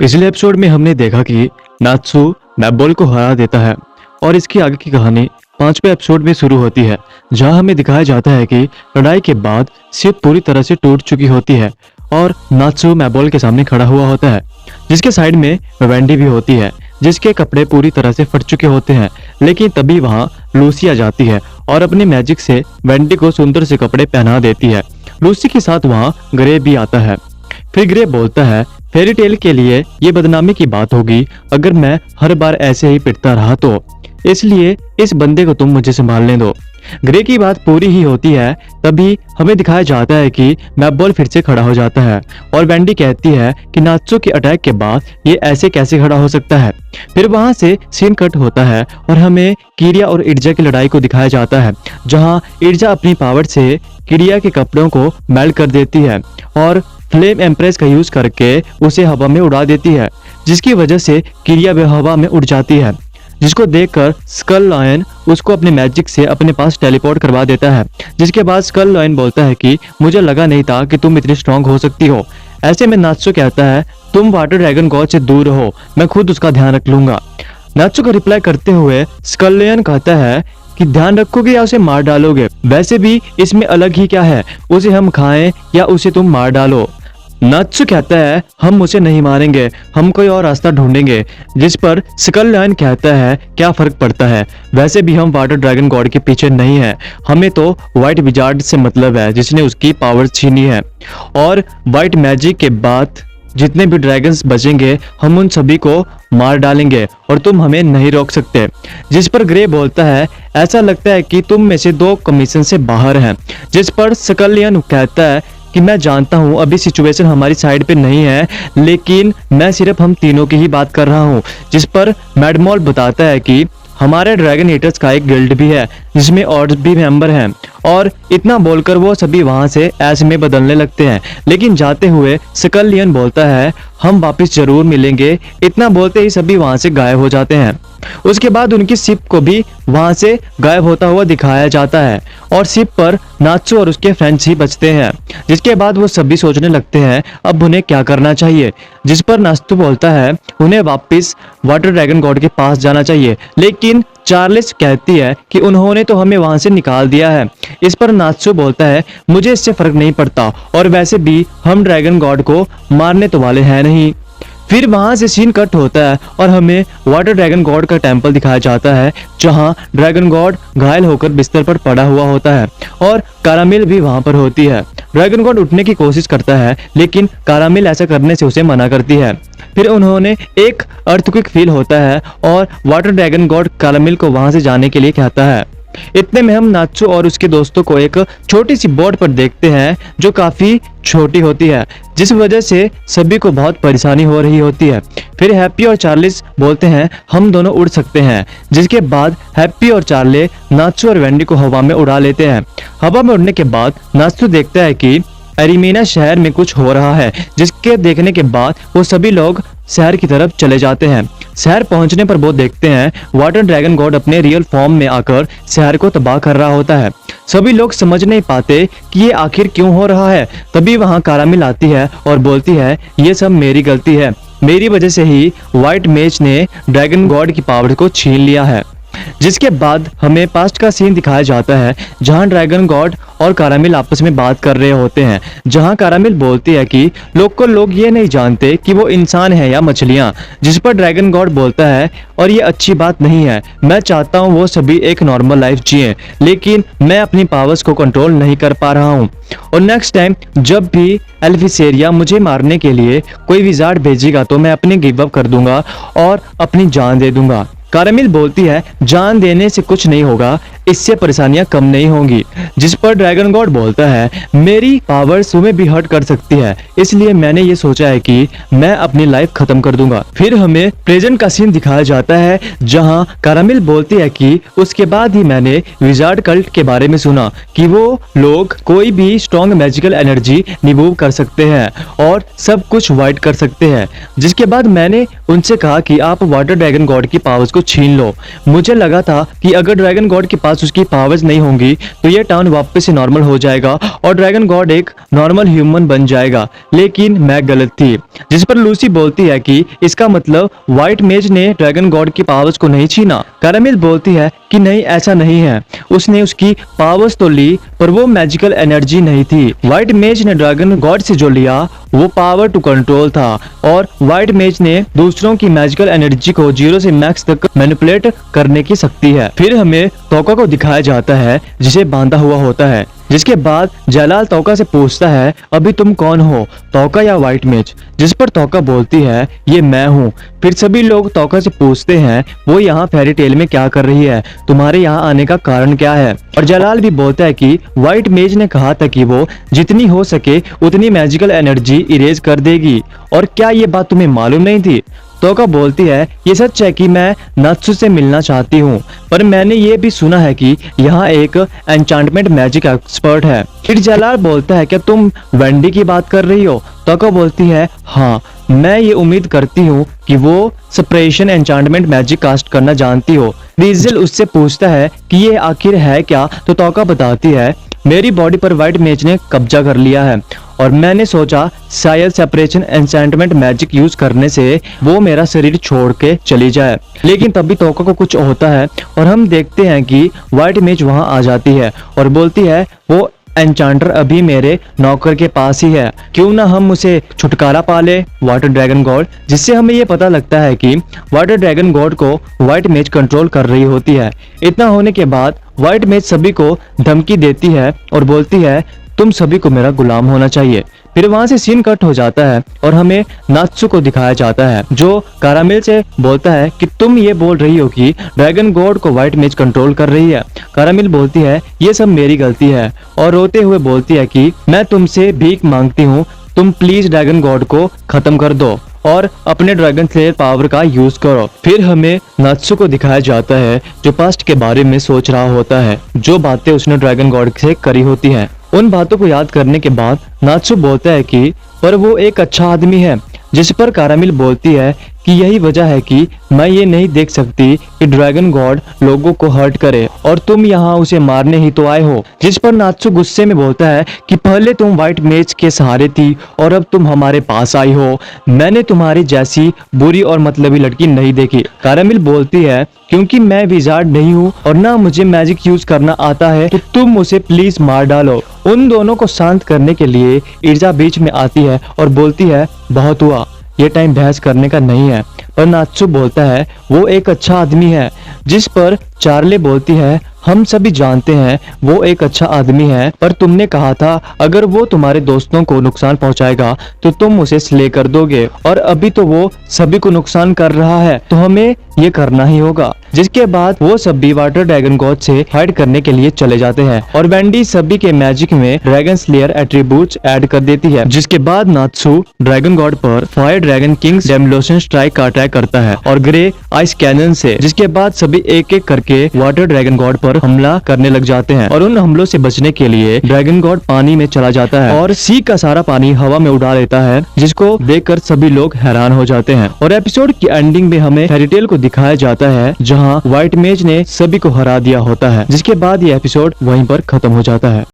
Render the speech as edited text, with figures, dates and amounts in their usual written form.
पिछले एपिसोड में हमने देखा कि नात्सु मैबॉल को हरा देता है और इसकी आगे की कहानी 5वें एपिसोड में शुरू होती है, जहां हमें दिखाया जाता है कि लड़ाई के बाद शिप पूरी तरह से टूट चुकी होती है और नात्सु मैबॉल के सामने खड़ा हुआ होता है, जिसके साइड में वेंडी भी होती है, जिसके कपड़े पूरी तरह से फट चुके होते हैं। लेकिन तभी वहां लूसी जाती है और अपने मैजिक से वेंडी को सुंदर से कपड़े पहना देती है। लूसी के साथ वहां ग्रे भी आता है। फिर ग्रे बोलता है, फेरी टेल के लिए ये बदनामी की बात होगी अगर मैं हर बार ऐसे ही पिटता रहा तो, इसलिए इस बंदे को तुम मुझे संभालने दो। ग्रे की बात पूरी ही होती है, तभी हमें दिखाया जाता है कि मैबॉल फिर से खड़ा हो जाता है और वेंडी कहती है कि नात्सु के अटैक के बाद ये ऐसे कैसे खड़ा हो सकता है। फिर वहां से सीन कट होता है और हमें किरिया और इर्जा की लड़ाई को दिखाया जाता है, जहां इर्जा अपनी पावर से किरिया के कपड़ों को मेल्ट कर देती है और फ्लेम एम्प्रेस का यूज करके उसे हवा में उड़ा देती है, जिसकी वजह से किरिया भी हवा में उड़ जाती है, जिसको देखकर स्कल लॉयन उसको अपने मैजिक से अपने पास टेलीपोर्ट करवा देता है। जिसके बाद स्कल लॉयन बोलता है कि मुझे लगा नहीं था कि तुम इतनी स्ट्रांग हो सकती हो। ऐसे में नात्सु कहता है, तुम वाटर ड्रैगन गॉड से दूर रहो, मैं खुद उसका ध्यान रख लूंगा। नात्सु का रिप्लाई करते हुए स्कल लॉयन कहता है कि ध्यान रखोगे या उसे मार डालोगे, वैसे भी इसमें अलग ही क्या है, उसे हम खाएं या उसे तुम मार डालो। नात्सु कहता है, हम उसे नहीं मारेंगे, हम कोई और रास्ता ढूंढेंगे। जिस पर स्कल लॉयन कहता है, क्या फर्क पड़ता है, वैसे भी हम वाटर ड्रैगन गॉड के पीछे नहीं है, हमें तो व्हाइट विजार्ड से मतलब है जिसने उसकी पावर छीनी है, और व्हाइट मैजिक के बाद जितने भी ड्रैगन्स बचेंगे हम उन सभी को मार डालेंगे और तुम हमें नहीं रोक सकते। जिस पर ग्रे बोलता है, ऐसा लगता है कि तुम में से दो कमीशन से बाहर हैं। जिस पर स्कल लॉयन कहता है कि मैं जानता हूँ अभी सिचुएशन हमारी साइड पे नहीं है, लेकिन मैं सिर्फ हम तीनों की ही बात कर रहा हूँ। जिस पर मैडमॉल बताता है कि हमारे ड्रैगन ईटर्स का एक गिल्ड भी है जिसमें और भी मेंबर हैं, और इतना बोलकर वो सभी वहां से ऐसे में बदलने लगते हैं। लेकिन जाते हुए स्कल लॉयन बोलता है, हम वापस जरूर मिलेंगे। इतना बोलते ही सभी वहां से गायब हो जाते हैं। उसके बाद उनकी शिप को भी वहां से गायब होता हुआ दिखाया जाता है और शिप पर नात्सु और उसके फ्रेंड्स ही बचते हैं। जिसके बाद वो सभी सोचने लगते हैं अब उन्हें क्या करना चाहिए। जिस पर नात्सु बोलता है उन्हें वापस वाटर ड्रैगन गॉड के पास जाना चाहिए, लेकिन चार्ल्स कहती है कि उन्होंने तो हमें वहां से निकाल दिया है। इस पर नात्सु बोलता है, मुझे इससे फर्क नहीं पड़ता, और वैसे भी हम ड्रैगन गॉड को मारने तो वाले हैं नहीं। फिर वहां से सीन कट होता है और हमें वाटर ड्रैगन गॉड का टेंपल दिखाया जाता है, जहां ड्रैगन गॉड घायल होकर बिस्तर पर पड़ा हुआ होता है और कारामिल भी वहां पर होती है। ड्रैगन गॉड उठने की कोशिश करता है, लेकिन कारामिल ऐसा करने से उसे मना करती है। फिर उन्होंने एक अर्थक्वेक फील होता है और वाटर ड्रैगन गॉड कारामिल को वहां से जाने के लिए कहता है। इतने में हम नात्सु और उसके दोस्तों को एक छोटी सी बोट पर देखते हैं जो काफी छोटी होती है, जिस वजह से सभी को बहुत परेशानी हो रही होती है। फिर हैप्पी और चार्लिस बोलते हैं हम दोनों उड़ सकते हैं। जिसके बाद हैप्पी और चार्ले नात्सु और वेंडी को हवा में उड़ा लेते हैं। हवा में उड़ने के बाद नात्सु देखता है कि एरिमीना शहर में कुछ हो रहा है, जिसके देखने के बाद वो सभी लोग शहर की तरफ चले जाते हैं। शहर पहुंचने पर वो देखते हैं वाटर ड्रैगन गॉड अपने रियल फॉर्म में आकर शहर को तबाह कर रहा होता है। सभी लोग समझ नहीं पाते कि ये आखिर क्यों हो रहा है। तभी वहां कारामिल आती है और बोलती है, ये सब मेरी गलती है, मेरी वजह से ही व्हाइट मेज ने ड्रैगन गॉड की पावर को छीन लिया है। जिसके बाद हमें पास्ट का सीन दिखाया जाता है, जहां ड्रैगन गॉड और कारामिल आपस में बात कर रहे होते हैं, जहां कारामिल बोलती है कि लोग ये नहीं जानते कि वो इंसान है या मछलियां। जिस पर ड्रैगन गॉड बोलता है, और ये अच्छी बात नहीं है, मैं चाहता हूँ वो सभी एक नॉर्मल लाइफ जिए, लेकिन मैं अपनी पावर्स को कंट्रोल नहीं कर पा रहा हूँ, और नेक्स्ट टाइम जब भी एल्फिसेरिया मुझे मारने के लिए कोई विजार्ड भेजेगा तो मैं अपनी गिव अप कर दूंगा और अपनी जान दे दूंगा। कारामिल बोलती है, जान देने से कुछ नहीं होगा, इससे परेशानियां कम नहीं होंगी। जिस पर ड्रैगन गॉड बोलता है, मेरी पावर्स तुम्हें भी हर्ट कर सकती है, इसलिए मैंने ये सोचा है कि मैं अपनी लाइफ खत्म कर दूंगा। फिर हमें प्रेजेंट का सीन दिखाया जाता है, जहां कारामिल बोलती है कि उसके बाद ही मैंने विजार्ड कल्ट के बारे में सुना कि वो लोग कोई भी स्ट्रॉन्ग मैजिकल एनर्जी रिमूव कर सकते हैं और सब कुछ वाइट कर सकते हैं। जिसके बाद मैंने उनसे कहा कि आप वाटर ड्रैगन गॉड की पावर्स को छीन लो। मुझे लगा था कि अगर ड्रैगन गॉड के पास उसकी पावर्स नहीं होंगी तो ये टाउन वापस से नॉर्मल हो जाएगा और ड्रैगन गॉड एक नॉर्मल ह्यूमन बन जाएगा, लेकिन मैं गलत थी। जिस पर लूसी बोलती है कि इसका मतलब व्हाइट मेज ने ड्रैगन गॉड की पावर्स को नहीं छीना। कैरामेल बोलती है कि नहीं, ऐसा नहीं है, उसने उसकी पावर्स तो ली पर वो मैजिकल एनर्जी नहीं थी। व्हाइट मेज ने ड्रैगन गॉड से जो लिया वो पावर टू कंट्रोल था और व्हाइट मेज ने दूसरों की मैजिकल एनर्जी को 0 से मैक्स तक मैनिपुलेट करने की शक्ति है। फिर हमें तोका को दिखाया जाता है जिसे बांधा हुआ होता है, जिसके बाद जलाल तोका से पूछता है अभी तुम कौन हो, तोका या व्हाइट मेज? जिस पर तोका बोलती है ये मैं हूँ। फिर सभी लोग तोका से पूछते हैं वो यहाँ फेरी टेल में क्या कर रही है, तुम्हारे यहाँ आने का कारण क्या है? और जलाल भी बोलता है कि व्हाइट मेज ने कहा था कि वो जितनी हो सके उतनी मैजिकल एनर्जी इरेज कर देगी, और क्या ये बात तुम्हें मालूम नहीं थी? तोका बोलती है ये सच है कि मैं नात्सु से मिलना चाहती हूँ, पर मैंने ये भी सुना है कि यहाँ एक एन्चांटमेंट मैजिक एक्सपर्ट है। फिर जलाल बोलता है क्या तुम वेंडी की बात कर रही हो? तोका बोलती है हाँ, मैं ये उम्मीद करती हूँ कि वो सप्रेशन एन्चांटमेंट मैजिक कास्ट करना जानती हो। डीजल उससे पूछता है कि ये आखिर है क्या, तो तोका बताती है मेरी बॉडी पर व्हाइट मेज ने कब्जा कर लिया है और मैंने सोचा शायद सेपरेशन एन्चेंटमेंट मैजिक यूज करने से वो मेरा शरीर छोड़ के चली जाए। लेकिन तभी तोका को कुछ होता है और हम देखते हैं कि व्हाइट मेज वहां आ जाती है और बोलती है वो एन्चांटर अभी मेरे नौकर के पास ही है, क्यों ना हम उसे छुटकारा पाले वाटर ड्रैगन गॉड। जिससे हमें ये पता लगता है कि वाटर ड्रैगन गॉड को व्हाइट मेज कंट्रोल कर रही होती है। इतना होने के बाद व्हाइट मेज सभी को धमकी देती है और बोलती है तुम सभी को मेरा गुलाम होना चाहिए। फिर वहां से सीन कट हो जाता है और हमें नात्सु को दिखाया जाता है जो कैरामेल से बोलता है कि तुम ये बोल रही हो कि ड्रैगन गॉड को व्हाइट मेज कंट्रोल कर रही है। कैरामेल बोलती है ये सब मेरी गलती है और रोते हुए बोलती है कि मैं तुमसे भीख मांगती हूँ, तुम प्लीज ड्रैगन गॉड को खत्म कर दो और अपने ड्रैगन स्लेयर पावर का यूज करो। फिर हमें नात्सु को दिखाया जाता है जो पास्ट के बारे में सोच रहा होता है, जो बातें उसने ड्रैगन गॉड से करी होती हैं। उन बातों को याद करने के बाद नात्सु बोलता है कि पर वो एक अच्छा आदमी है। जिस पर कैरामेल बोलती है कि यही वजह है कि मैं ये नहीं देख सकती कि ड्रैगन गॉड लोगों को हर्ट करे और तुम यहाँ उसे मारने ही तो आए हो। जिस पर नात्सु गुस्से में बोलता है कि पहले तुम व्हाइट मेज के सहारे थी और अब तुम हमारे पास आई हो, मैंने तुम्हारी जैसी बुरी और मतलबी लड़की नहीं देखी। कैरामेल बोलती है क्योंकि मैं विजार्ड नहीं हूँ और ना मुझे मैजिक यूज करना आता है तो तुम उसे प्लीज मार डालो। उन दोनों को शांत करने के लिए इर्जा बीच में आती है और बोलती है बहुत हुआ, ये टाइम बहस करने का नहीं है। पर नात्सु बोलता है वो एक अच्छा आदमी है। जिस पर चार्ले बोलती है हम सभी जानते हैं वो एक अच्छा आदमी है, पर तुमने कहा था अगर वो तुम्हारे दोस्तों को नुकसान पहुंचाएगा तो तुम उसे स्ले कर दोगे और अभी तो वो सभी को नुकसान कर रहा है तो हमें ये करना ही होगा। जिसके बाद वो सभी वाटर ड्रैगन गॉड से फाइट करने के लिए चले जाते हैं और वेंडी सभी के मैजिक में ड्रैगन स्लेयर एट्रीब्यूट्स ऐड कर देती है। जिसके बाद नात्सु ड्रैगन गॉड पर fire dragon Kings demolition strike का अटैक करता है और ग्रे आइस कैनन से। जिसके बाद सभी एक एक करके वाटर ड्रैगन गॉड पर हमला करने लग जाते हैं और उन हमलों से बचने के लिए ड्रैगन गॉड पानी में चला जाता है और सी का सारा पानी हवा में उड़ा लेता है, जिसको देखकर सभी लोग हैरान हो जाते हैं। और एपिसोड की एंडिंग में हमें फेरी टेल को दिखाया जाता है जहां व्हाइट मेज ने सभी को हरा दिया होता है। जिसके बाद ये एपिसोड वहीं पर खत्म हो जाता है।